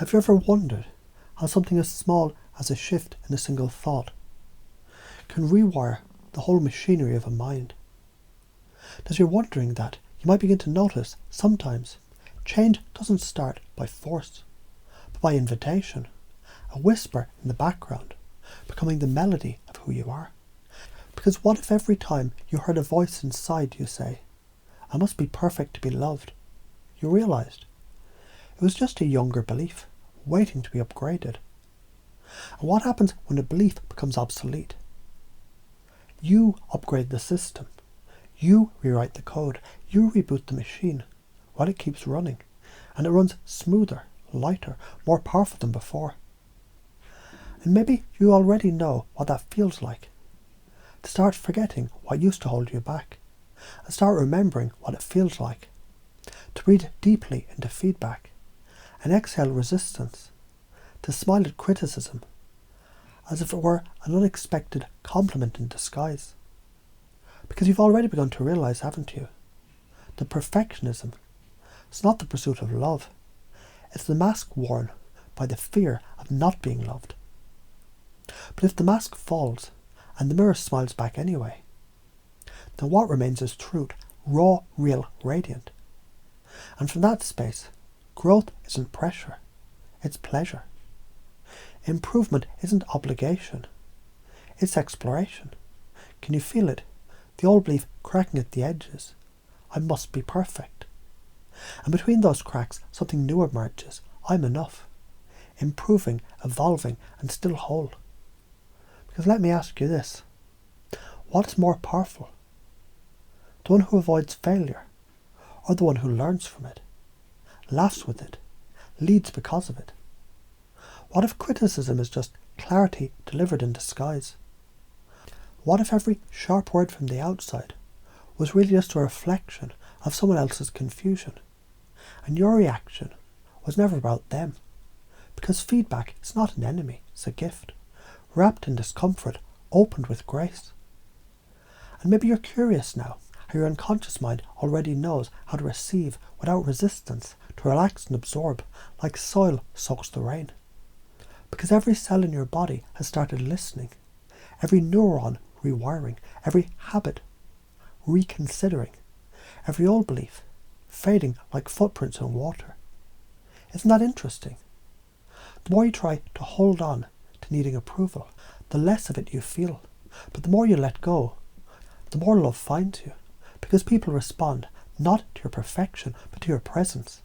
Have you ever wondered how something as small as a shift in a single thought can rewire the whole machinery of a mind? Does your wondering that you might begin to notice sometimes change doesn't start by force, but by invitation, a whisper in the background, becoming the melody of who you are? Because what if every time you heard a voice inside you say, "I must be perfect to be loved," you realised it was just a younger belief, waiting to be upgraded? And what happens when a belief becomes obsolete? You upgrade the system. You rewrite the code. You reboot the machine while it keeps running. And it runs smoother, lighter, more powerful than before. And maybe you already know what that feels like. To start forgetting what used to hold you back. And start remembering what it feels like. To breathe deeply into feedback. And exhale resistance. To smile at criticism. As if it were an unexpected compliment in disguise. Because you've already begun to realise, haven't you? That perfectionism is not the pursuit of love. It's the mask worn by the fear of not being loved. But if the mask falls and the mirror smiles back anyway, then what remains is truth, raw, real, radiant. And from that space, growth isn't pressure, it's pleasure. Improvement isn't obligation, it's exploration. Can you feel it? The old belief cracking at the edges. I must be perfect. And between those cracks, something new emerges. I'm enough. Improving, evolving, and still whole. Because let me ask you this. What's more powerful? The one who avoids failure, or the one who learns from it, laughs with it, leads because of it? What if criticism is just clarity delivered in disguise? What if every sharp word from the outside was really just a reflection of someone else's confusion, and your reaction was never about them? Because feedback is not an enemy, it's a gift, wrapped in discomfort, opened with grace. And maybe you're curious now how your unconscious mind already knows how to receive without resistance, to relax and absorb like soil soaks the rain. Because every cell in your body has started listening, every neuron rewiring, every habit reconsidering, every old belief fading like footprints in water. Isn't that interesting? The more you try to hold on to needing approval, the less of it you feel. But the more you let go, the more love finds you. Because people respond not to your perfection, but to your presence.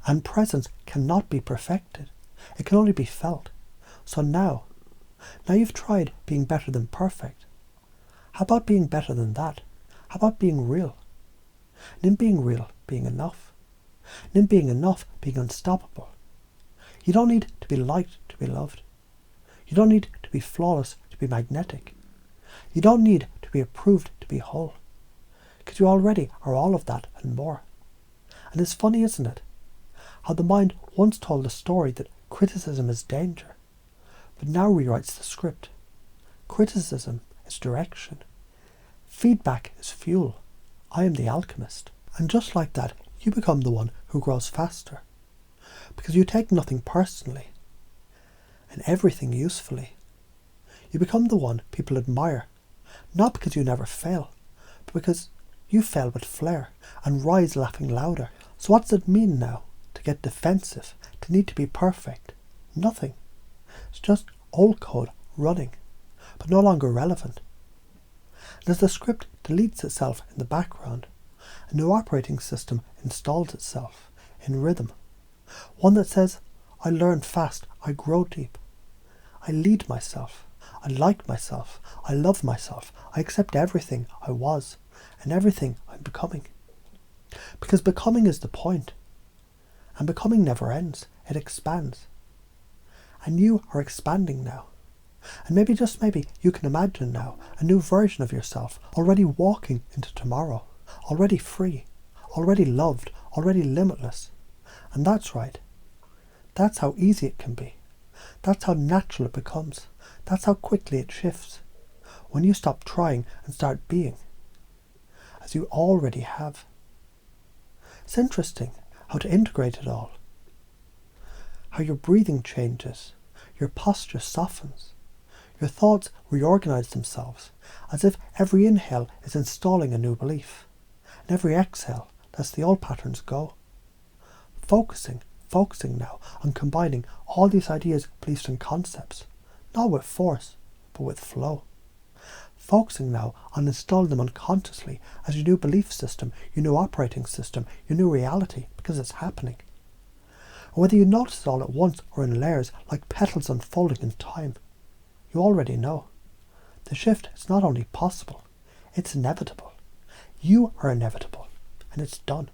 And presence cannot be perfected. It can only be felt. So now you've tried being better than perfect. How about being better than that? How about being real? And in being real, being enough. And in being enough, being unstoppable. You don't need to be liked to be loved. You don't need to be flawless to be magnetic. You don't need to be approved to be whole. Because you already are all of that and more. And it's funny, isn't it? How the mind once told the story that criticism is danger, but now rewrites the script. Criticism is direction. Feedback is fuel. I am the alchemist. And just like that, you become the one who grows faster. Because you take nothing personally and everything usefully. You become the one people admire, not because you never fail, but because you fail with flair and rise laughing louder. So what's it mean now to get defensive, to need to be perfect? Nothing. It's just old code running, but no longer relevant. And as the script deletes itself in the background, a new operating system installs itself in rhythm. One that says, I learn fast, I grow deep. I lead myself, I like myself, I love myself, I accept everything I was and everything I'm becoming. Because becoming is the point. And becoming never ends, it expands. And you are expanding now. And maybe, just maybe, you can imagine now a new version of yourself already walking into tomorrow, already free, already loved, already limitless. And that's right. That's how easy it can be. That's how natural it becomes. That's how quickly it shifts. When you stop trying and start being, as you already have. It's interesting how to integrate it all. how your breathing changes, your posture softens, your thoughts reorganize themselves as if every inhale is installing a new belief, and every exhale lets the old patterns go. Focusing now on combining all these ideas, beliefs and concepts, not with force, but with flow. Focusing now on installing them unconsciously as your new belief system, your new operating system, your new reality, because it's happening. And whether you notice it all at once or in layers like petals unfolding in time, you already know. The shift is not only possible, it's inevitable. You are inevitable, and it's done.